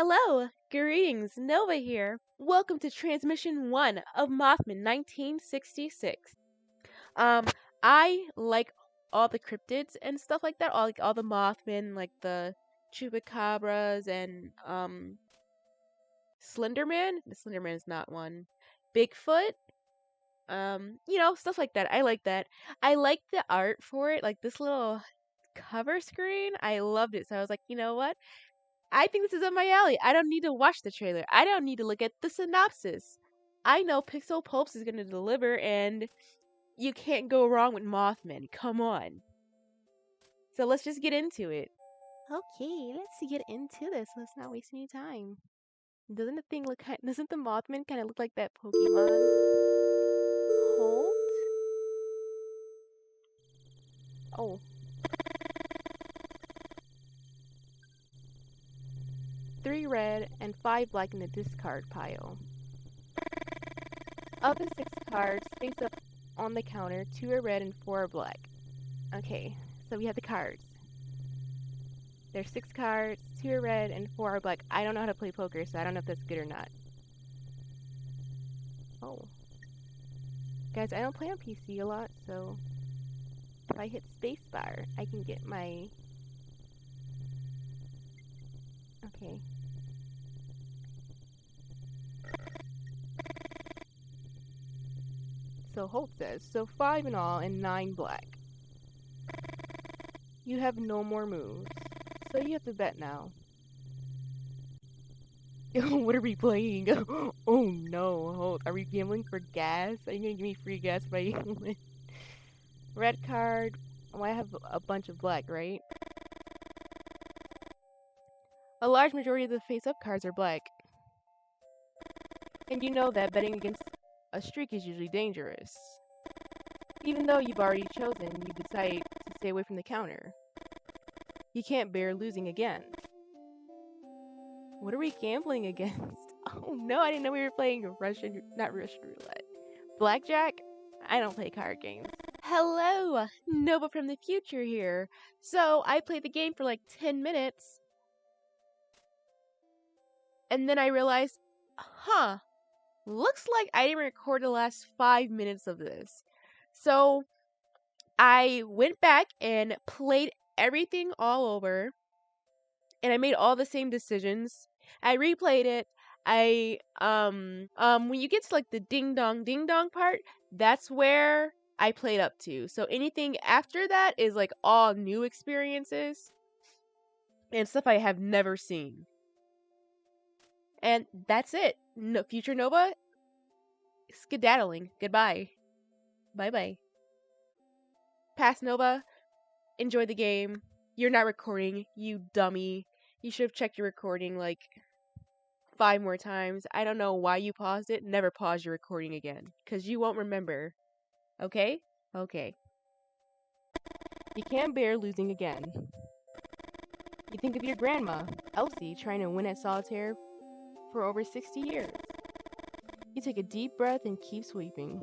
Hello, greetings, Nova here. Welcome to Transmission 1 of Mothmen 1966. Um, I like all the cryptids and stuff like that, all the Mothmen, like the Chupacabras and Slenderman. The Slenderman is not one. Bigfoot, stuff like that. I like that. I like the art for it, like this little cover screen. I loved it. So I was like, you know what? I think this is up my alley. I don't need to watch the trailer. I don't need to look at the synopsis. I know Pixel Pulps is going to deliver, and you can't go wrong with Mothmen. Come on. So let's just get into it. Okay, let's get into this. Let's not waste any time. Doesn't the Mothman kind of look like that Pokemon? HOLT? Oh. 3 red and 5 black in the discard pile. Of the 6 cards, face up on the counter, 2 are red and 4 are black. Okay, so we have the cards. There's 6 cards, 2 are red and 4 are black. I don't know how to play poker, so I don't know if that's good or not. Oh. Guys, I don't play on PC a lot, so if I hit spacebar, I can get my... Okay. So HOLT says, so 5 in all and 9 black. You have no more moves, so you have to bet now. What are we playing? Oh no, HOLT, are we gambling for gas? Are you gonna give me free gas if I win? Red card, oh, I have a bunch of black, right? A large majority of the face-up cards are black. And you know that betting against a streak is usually dangerous. Even though you've already chosen, you decide to stay away from the counter. You can't bear losing again. What are we gambling against? Oh no, I didn't know we were playing not Russian roulette. Blackjack? I don't play card games. Hello, Nova from the future here. So I played the game for like 10 minutes. And then I realized, looks like I didn't record the last 5 minutes of this. So I went back and played everything all over. And I made all the same decisions. I replayed it. When you get to like the ding dong part, that's where I played up to. So anything after that is like all new experiences and stuff I have never seen. And that's it. No, Future Nova, skedaddling. Goodbye. Bye-bye. Past Nova, enjoy the game. You're not recording, you dummy. You should have checked your recording like 5 more times. I don't know why you paused it. Never pause your recording again, because you won't remember. Okay? Okay. You can't bear losing again. You think of your grandma, Elsie, trying to win at solitaire for over 60 years. You take a deep breath and keep sweeping.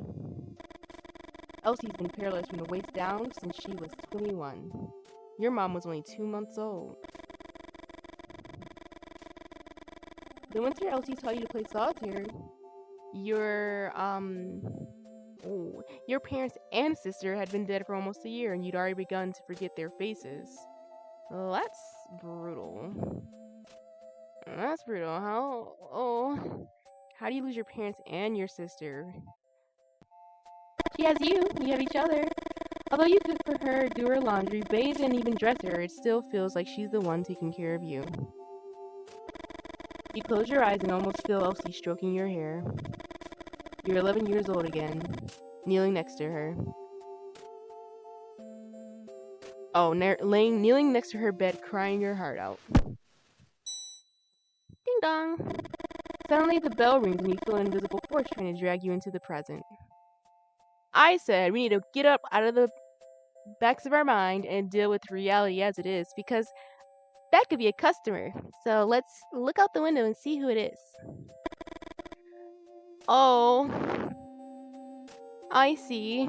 Elsie's been paralyzed from the waist down since she was 21. Your mom was only 2 months old. The winter Elsie taught you to play solitaire, your parents and sister had been dead for almost a year, and you'd already begun to forget their faces. Well, that's brutal. That's brutal. How do you lose your parents and your sister? She has you. You have each other. Although you cook for her, do her laundry, bathe, and even dress her, it still feels like she's the one taking care of you. You close your eyes and almost feel Elsie stroking your hair. You're 11 years old again, kneeling next to her. Oh, kneeling next to her bed, crying your heart out. Ding dong! Suddenly the bell rings and you feel an invisible force trying to drag you into the present. I said we need to get up out of the backs of our mind and deal with reality as it is, because that could be a customer. So let's look out the window and see who it is. Oh, I see.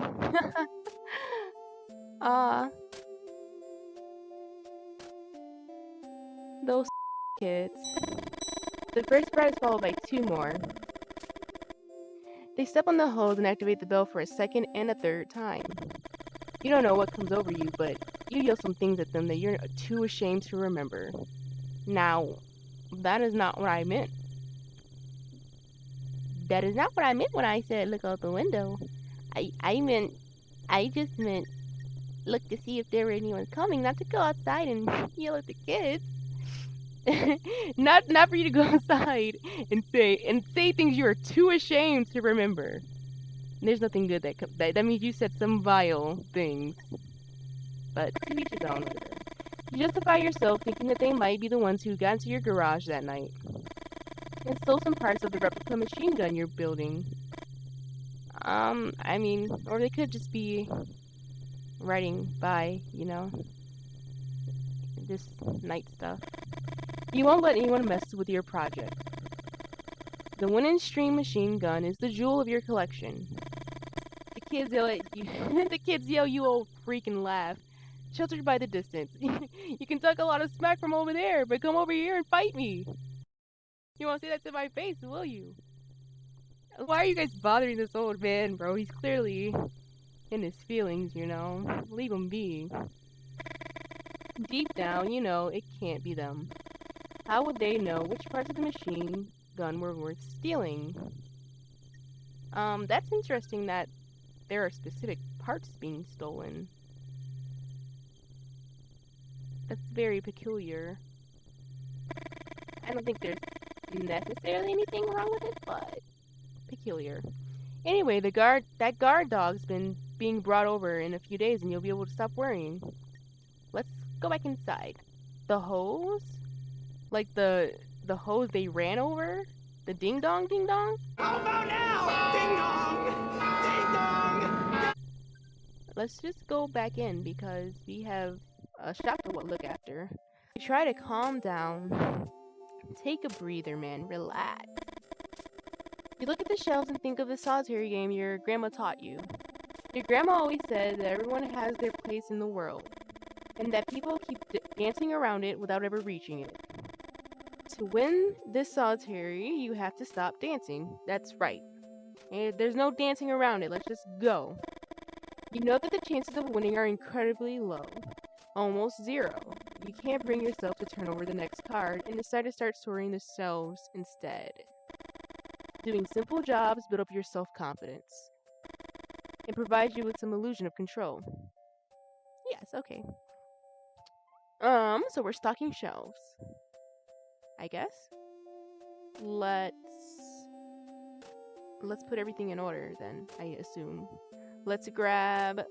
Those kids. The first part is followed by 2 more. They step on the hose and activate the bell for a second and a third time. You don't know what comes over you, but you yell some things at them that you're too ashamed to remember. Now, that is not what I meant. That is not what I meant when I said look out the window. I just meant look to see if there were anyone coming, not to go outside and yell at the kids. not for you to go outside and say things you are too ashamed to remember. There's nothing good that means you said some vile things. But to each his own. You justify yourself thinking that they might be the ones who got into your garage that night and stole some parts of the replica machine gun you're building. I mean, or they could just be riding by, you know, this night stuff. You won't let anyone mess with your project. The one-in-stream machine gun is the jewel of your collection. The kids yell at you. The kids yell, "You old freak," and laugh, sheltered by the distance. You can talk a lot of smack from over there, but come over here and fight me. You won't say that to my face, will you? Why are you guys bothering this old man, bro? He's clearly in his feelings, you know. Leave him be. Deep down, you know, it can't be them. How would they know which parts of the machine gun were worth stealing? That's interesting that there are specific parts being stolen. That's very peculiar. I don't think there's necessarily anything wrong with it, but peculiar. Anyway, that guard dog's been being brought over in a few days and you'll be able to stop worrying. Let's go back inside. The hose? Like the hose they ran over? The ding dong ding dong? How about now? Ding dong! Ding dong! Let's just go back in because we have a shop to look after. Try to calm down. Take a breather, man. Relax. You look at the shelves and think of the solitary game your grandma taught you. Your grandma always said that everyone has their place in the world, and that people keep dancing around it without ever reaching it. To win this solitary, you have to stop dancing. That's right. There's no dancing around it. Let's just go. You know that the chances of winning are incredibly low. Almost zero. You can't bring yourself to turn over the next card and decide to start sorting the shelves instead. Doing simple jobs build up your self-confidence and provide you with some illusion of control. Yes, okay. So we're stocking shelves, I guess. Let's put everything in order then, I assume. Let's grab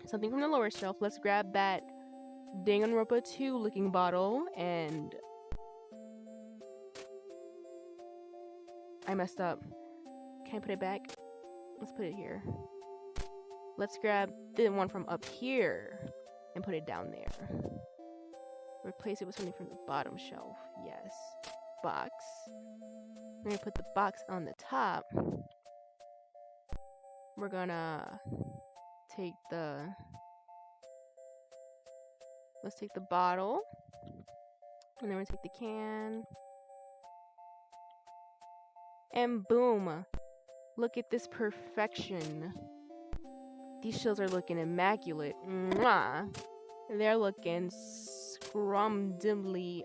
something from the lower shelf. Let's grab that Danganronpa 2 looking bottle, and I messed up. Can I put it back? Let's put it here. Let's grab the one from up here and put it down there. Replace it with something from the bottom shelf. Yes. Box. We're gonna put the box on the top. We're gonna take let's take the bottle, and then we're gonna take the can, and boom! Look at this perfection. These shells are looking immaculate. Mwah! They're looking scrumdiddly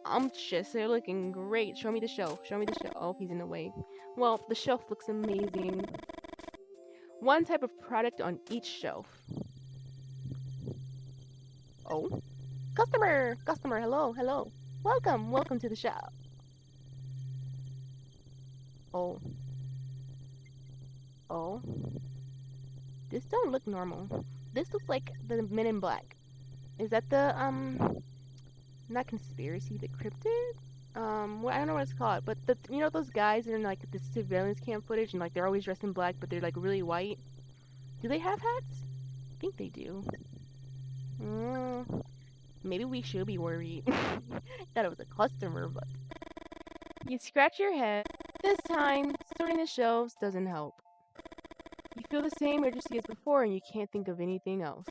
umptious. They're looking great. Show me the shelf. Show me the shelf. Oh, he's in the way. Well, the shelf looks amazing. One type of product on each shelf. Oh, customer, hello, welcome to the shop. Oh, this don't look normal. This looks like the Men in Black. Is that the not conspiracy, the cryptid? Well, I don't know what it's called, but you know those guys that are in like the surveillance cam footage and like they're always dressed in black, but they're like really white. Do they have hats? I think they do. Maybe we should be worried. Thought it was a customer, but you scratch your head. This time, sorting the shelves doesn't help. You feel the same urgency as before, and you can't think of anything else.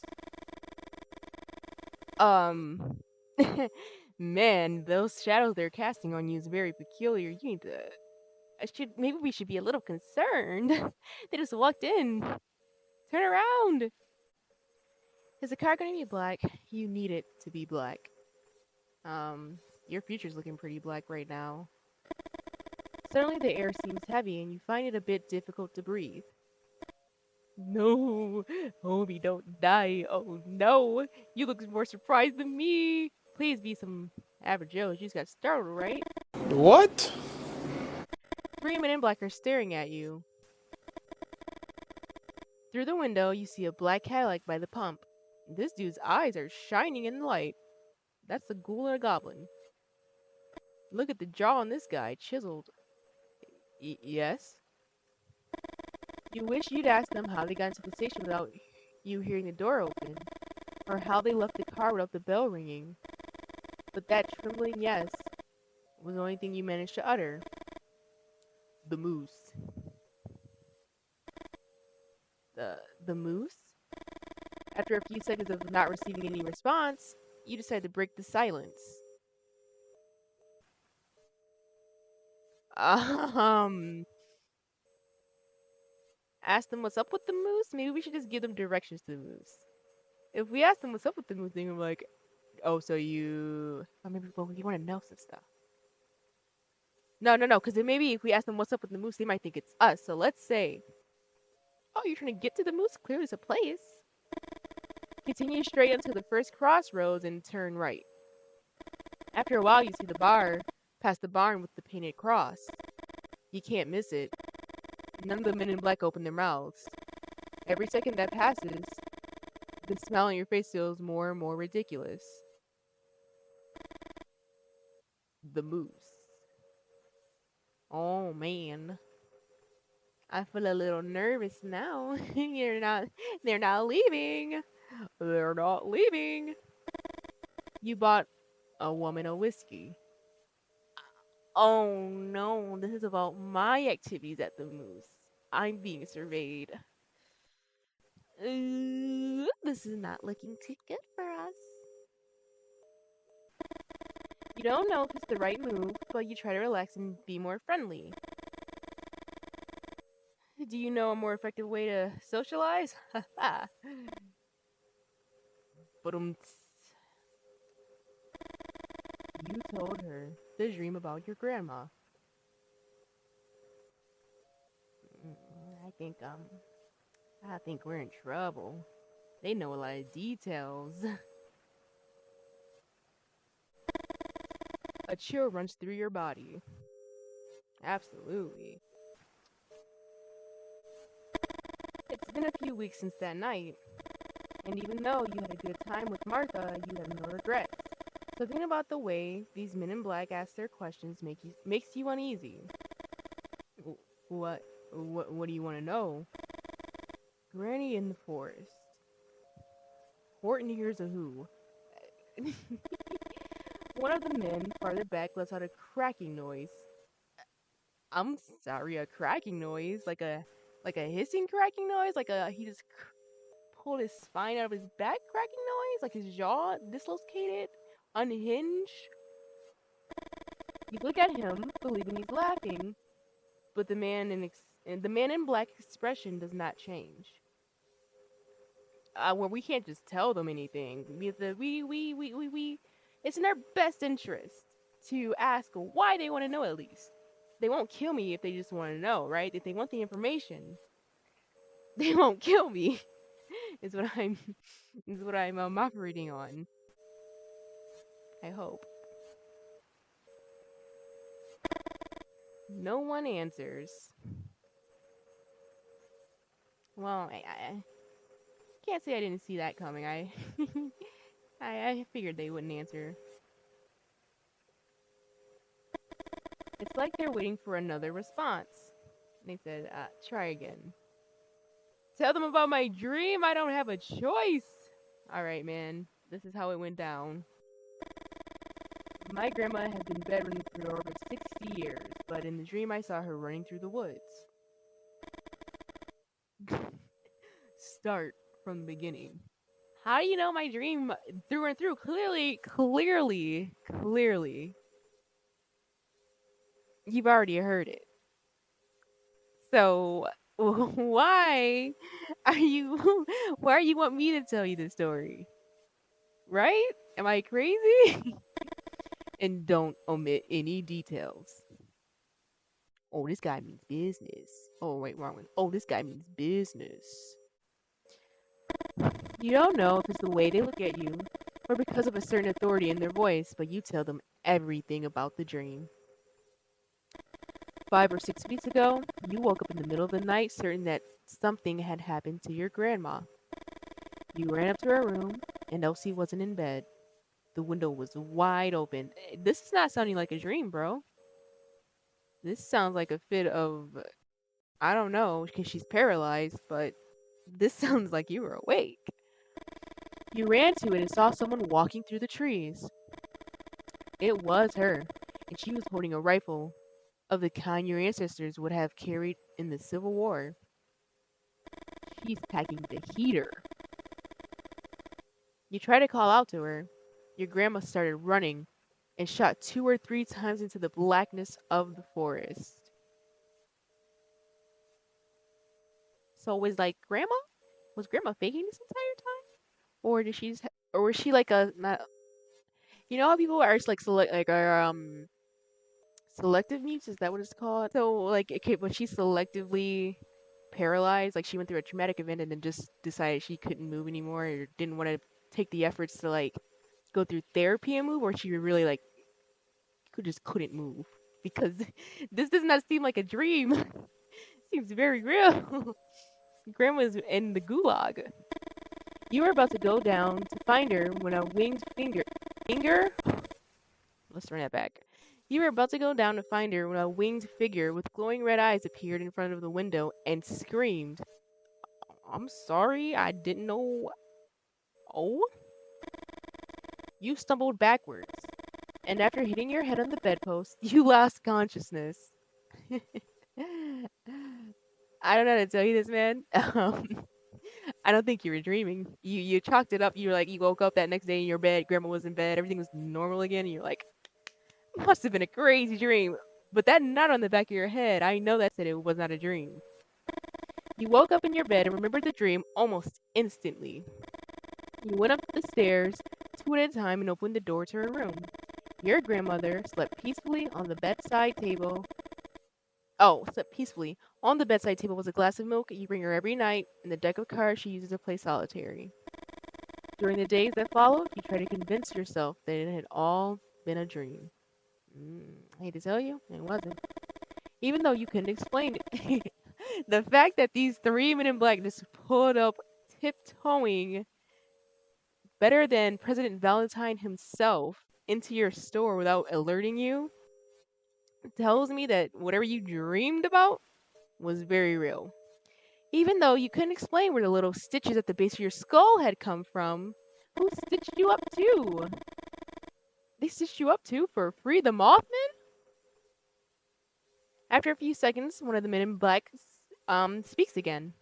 Man, those shadows they're casting on you is very peculiar. You need to. Maybe we should be a little concerned. They just walked in. Turn around. Is the car going to be black? You need it to be black. Your future's looking pretty black right now. Suddenly the air seems heavy and you find it a bit difficult to breathe. No, homie, don't die. Oh no, you look more surprised than me. Please be some average Joe. You just got startled, right? What? 3 men in black are staring at you. Through the window, you see a black Cadillac by the pump. This dude's eyes are shining in the light. That's a ghoul and a goblin. Look at the jaw on this guy, chiseled. Yes? You wish you'd asked them how they got into the station without you hearing the door open, or how they left the car without the bell ringing. But that trembling yes was the only thing you managed to utter. The moose. The moose? After a few seconds of not receiving any response, you decide to break the silence. Ask them what's up with the moose? Maybe we should just give them directions to the moose. If we ask them what's up with the moose, they're gonna be like, oh, so you... Or maybe, well, you want to know some stuff. No, because then maybe if we ask them what's up with the moose, they might think it's us. So let's say, oh, you're trying to get to the moose? Clearly it's a place. Continue straight until the first crossroads and turn right. After a while, you see the bar past the barn with the painted cross. You can't miss it. None of the men in black open their mouths. Every second that passes, the smile on your face feels more and more ridiculous. The moose. Oh man. I feel a little nervous now. They're not leaving. They're not leaving. You bought a woman a whiskey. Oh no, this is about my activities at the moose. I'm being surveyed. This is not looking too good for us. You don't know if it's the right move, but you try to relax and be more friendly. Do you know a more effective way to socialize? Haha. But you told her the dream about your grandma. I think we're in trouble. They know a lot of details. A chill runs through your body. Absolutely. It's been a few weeks since that night, and even though you had a good time with Martha, you have no regrets. So thinking about the way these men in black ask their questions makes you uneasy. What do you want to know? Granny in the forest. Horton hears a who. One of the men farther back lets out a cracking noise. I'm sorry, a cracking noise? Like a hissing cracking noise? He just pulled his spine out of his back cracking noise? Like his jaw dislocated? Unhinged? You look at him, believing he's laughing, but the man in black expression does not change. Well, we can't just tell them anything. It's in their best interest to ask why they want to know at least. They won't kill me if they just want to know, right? If they want the information, they won't kill me. is what I'm operating on. I hope. No one answers. Well, I can't say I didn't see that coming. I figured they wouldn't answer. It's like they're waiting for another response. They said, try again. Tell them about my dream. I don't have a choice. All right, man. This is how it went down. My grandma has been bedridden for over 60 years, but in the dream I saw her running through the woods. Start from the beginning. How do you know my dream through and through? Clearly. You've already heard it. So why are you why are you want me to tell you the story? Right? Am I crazy? And don't omit any details. Oh, this guy means business. Oh, wait, wrong one. Oh, this guy means business. You don't know if it's the way they look at you or because of a certain authority in their voice, but you tell them everything about the dream. 5 or 6 weeks ago, you woke up in the middle of the night certain that something had happened to your grandma. You ran up to her room, and Elsie wasn't in bed. The window was wide open. This is not sounding like a dream, bro. This sounds like a fit of, I don't know, because she's paralyzed, but this sounds like you were awake. You ran to it and saw someone walking through the trees. It was her, and she was holding a rifle of the kind your ancestors would have carried in the Civil War. She's packing the heater. You tried to call out to her. Your grandma started running and shot 2 or 3 times into the blackness of the forest. So was like grandma? Was grandma faking this entire time? Or did she just or was she like a not you know how people are like selective mutes, is that what it's called? So like okay, was she selectively paralyzed? Like she went through a traumatic event and then just decided she couldn't move anymore or didn't want to take the efforts to like go through therapy and move, or she really like couldn't move? Because this does not seem like a dream. Seems very real. Grandma's in the gulag. You were about to go down to find her when a winged finger. Let's run that back. You were about to go down to find her when a winged figure with glowing red eyes appeared in front of the window and screamed, "I'm sorry, I didn't know." Oh? You stumbled backwards, and after hitting your head on the bedpost, you lost consciousness. I don't know how to tell you this, man. I don't think you were dreaming. You chalked it up. You were like, you woke up that next day in your bed, grandma was in bed, everything was normal again, and you're like, must have been a crazy dream. But that knot on the back of your head, I know that said it was not a dream. You woke up in your bed and remembered the dream almost instantly. You went up the stairs, 2 at a time, and opened the door to her room. Your grandmother slept peacefully on the bedside table. Oh, slept peacefully. On the bedside table was a glass of milk you bring her every night and the deck of cards she uses to play solitary. During the days that followed, you tried to convince yourself that it had all been a dream. I hate to tell you, it wasn't. Even though you couldn't explain it. The fact that these 3 men in black just pulled up tiptoeing better than President Valentine himself into your store without alerting you tells me that whatever you dreamed about was very real. Even though you couldn't explain where the little stitches at the base of your skull had come from, who stitched you up too? They stitched you up too for free, the Mothmen? After a few seconds, one of the men in black speaks again.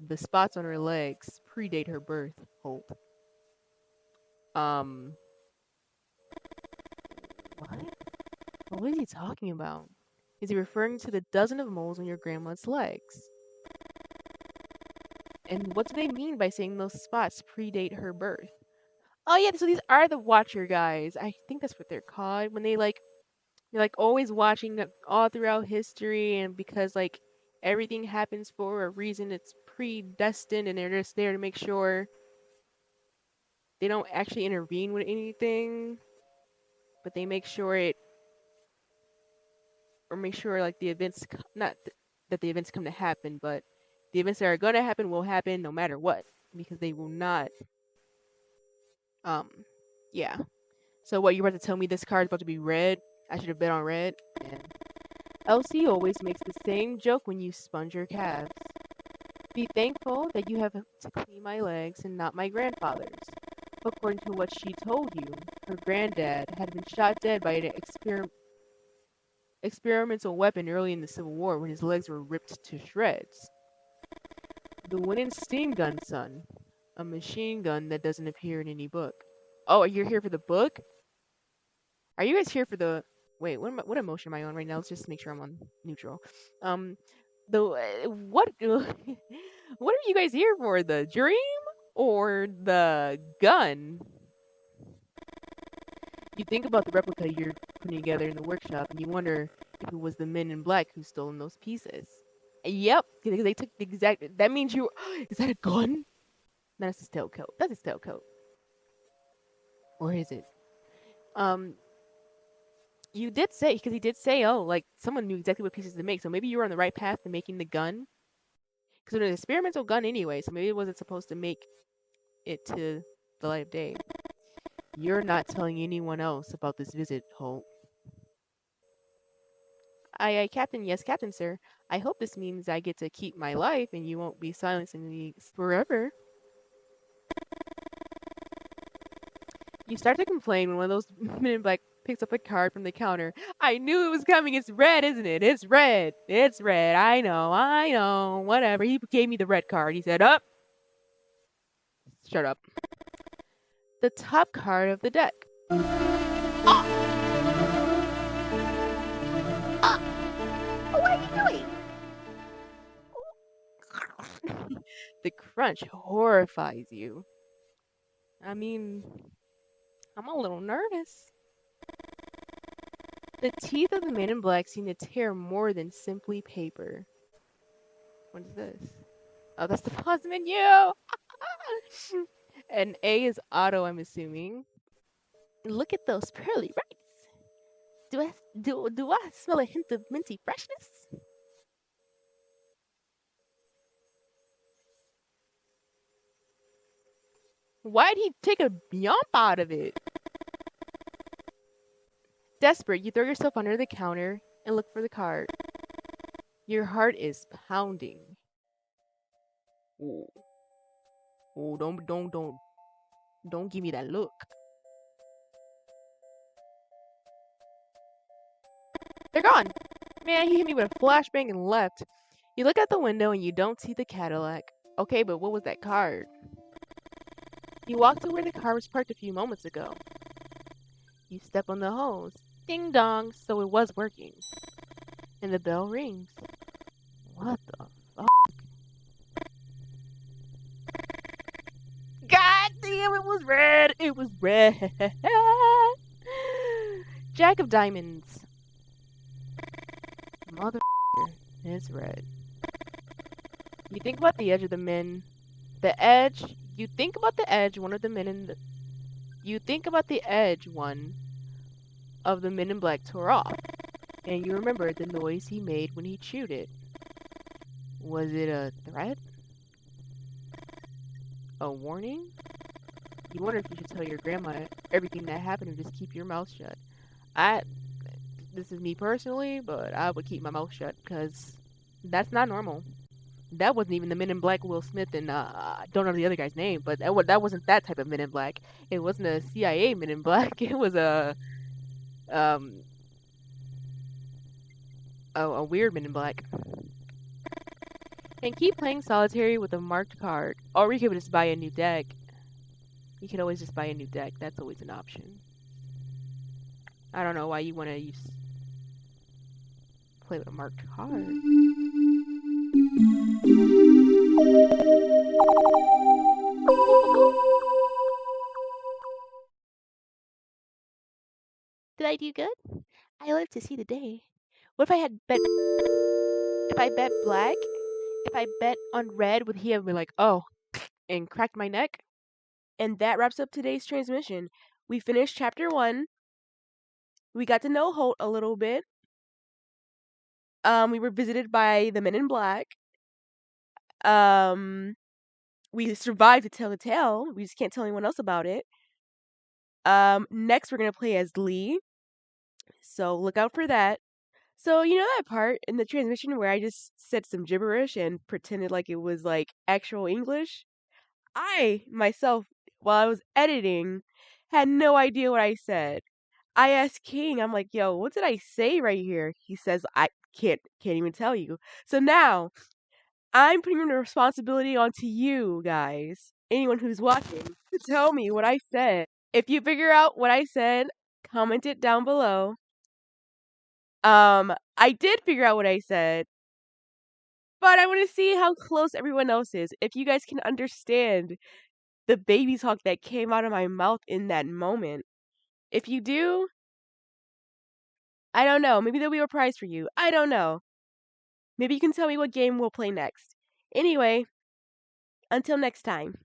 The spots on her legs predate her birth, HOLT. What? What is he talking about? Is he referring to the dozen of moles on your grandma's legs? And what do they mean by saying those spots predate her birth? Oh yeah, so these are the Watcher guys. I think that's what they're called. When they're like always watching all throughout history, and because like everything happens for a reason, it's predestined, and they're just there to make sure they don't actually intervene with anything, but they make sure it or make sure like the events not that the events come to happen, but the events that are going to happen will happen no matter what, because they will not um yeah. So what, you about to tell me this card is about to be red? I should have bet on red. Yeah. Elsie always makes the same joke when you sponge your calves. Be thankful that you have to clean my legs and not my grandfather's. According to what she told you, her granddad had been shot dead by an experimental weapon early in the Civil War when his legs were ripped to shreds. The winning steam gun, son. A machine gun that doesn't appear in any book. Oh, you're here for the book? Are you guys here for the? Wait, what emotion am I on right now? Let's just make sure I'm on neutral. Um, the what? What are you guys here for? The dream or the gun? You think about the replica you're putting together in the workshop, and you wonder if it was the men in black who stolen those pieces. Yep, because they took the exact. That means you. Is that a gun? That's his tailcoat. That's his tailcoat. Or is it? Um, you did say because he did say, oh, like someone knew exactly what pieces to make, so maybe you were on the right path to making the gun. Because it was an experimental gun anyway, so maybe it wasn't supposed to make it to the light of day. You're not telling anyone else about this visit, Holt. Aye, Captain. Yes, Captain, sir. I hope this means I get to keep my life and you won't be silencing me forever. You start to complain when one of those men in black picks up a card from the counter. I knew it was coming. It's red, isn't it? It's red. It's red. I know. Whatever. He gave me the red card. He said, up. Shut up. The top card of the deck. What are you doing? The crunch horrifies you. I mean, I'm a little nervous. The teeth of the man in black seem to tear more than simply paper. What is this? Oh, that's the pause menu! And A is auto, I'm assuming. Look at those pearly rights. Do I smell a hint of minty freshness? Why'd he take a yump out of it? Desperate, you throw yourself under the counter and look for the card. Your heart is pounding. Ooh. Ooh, don't give me that look. They're gone. Man, he hit me with a flashbang and left. You look out the window and you don't see the Cadillac. Okay, but what was that card? You walk to where the car was parked a few moments ago. You step on the hose. Ding dong, so it was working. And the bell rings. What the fuck? God damn, it was red! It was red! Jack of diamonds. Mother, it's red. You think about the edge of the men. The edge. You think about the edge. One of the men in the. You think about the edge. One of the men in black tore off, and you remember the noise he made when he chewed it. Was it a threat? A warning? You wonder if you should tell your grandma everything that happened or just keep your mouth shut. This is me personally, but I would keep my mouth shut because that's not normal. That wasn't even the Men in Black Will Smith and I don't know the other guy's name, but that wasn't that type of Men in Black. It wasn't a CIA Men in Black. It was um a weird Men in Black. And keep playing solitary with a marked card, or you could just buy a new deck. You could always just buy a new deck. That's always an option. I don't know why you want to play with a marked card. Did I do good? I live to see the day. What if I had bet? If I bet black? If I bet on red, would he have been like, oh, and cracked my neck? And that wraps up today's transmission. We finished chapter 1. We got to know Holt a little bit. We were visited by the Men in Black. We survived to tell the tale. We just can't tell anyone else about it. Next we're gonna play as Lee. So look out for that. So you know that part in the transmission where I just said some gibberish and pretended like it was like actual English? I myself, while I was editing, had no idea what I said. I asked King, I'm like, yo, what did I say right here? He says, I can't even tell you. So now I'm putting the responsibility onto you guys, anyone who's watching, to tell me what I said. If you figure out what I said, comment it down below. I did figure out what I said, but I want to see how close everyone else is. If you guys can understand the baby talk that came out of my mouth in that moment. If you do, I don't know. Maybe there'll be a prize for you. I don't know. Maybe you can tell me what game we'll play next. Anyway, until next time.